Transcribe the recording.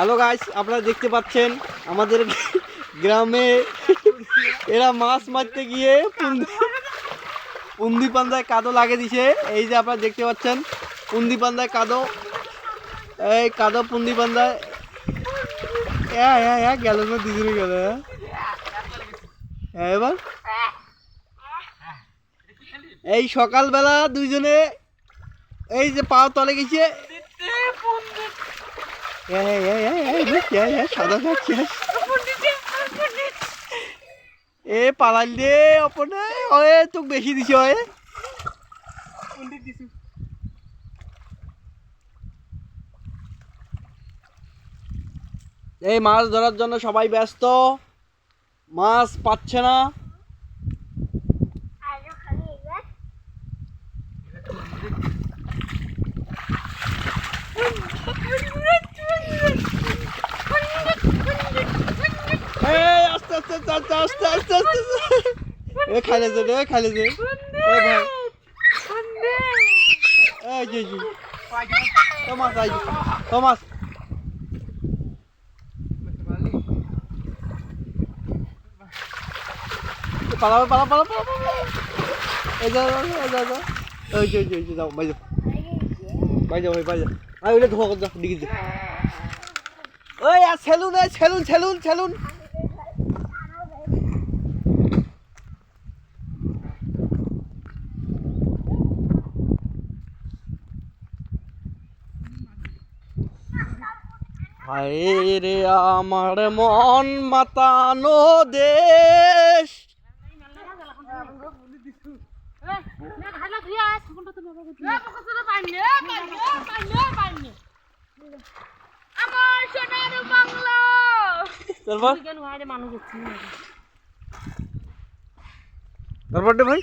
Hello guys, আপনারা দেখতে পাচ্ছেন আমাদের গ্রামে এরা মাছ মারতে গিয়ে পুন্দি পান্দায় কাদো লাগিয়ে দিছে। এই যে আপনারা দেখতে পাচ্ছেন পুন্দি পান্দায় কাদো, এই কাদো পুন্দি পান্দায় গেল না, দুজনে গেল। এবার এই সকালবেলা দুইজনে এই যে পা তলে গেছে, সাদা এ পালাল দে অপনে ওয়ে তোক বেশি দিছে ওয়ে। এই মাছ ধরার জন্য সবাই ব্যস্ত, মাছ পাচ্ছে না। আস্তে আস্তে আস্তে আস্তে আস্তে আস্তে এ খাইলে যে রে, খাইলে যে ভাই এই যে তোমাস আই তোমাস পালাও পালাও পালাও এই যা এই যা এই যে যাও ভাই যাও ভাই যাও ভাই যাও আই ওলে ধোয়া যা দিকে যা। ওই আর সেলুন সেলুন সেলুন সেলুন হায় রে আমার মন মাতানো দেশ। তারপর ভাই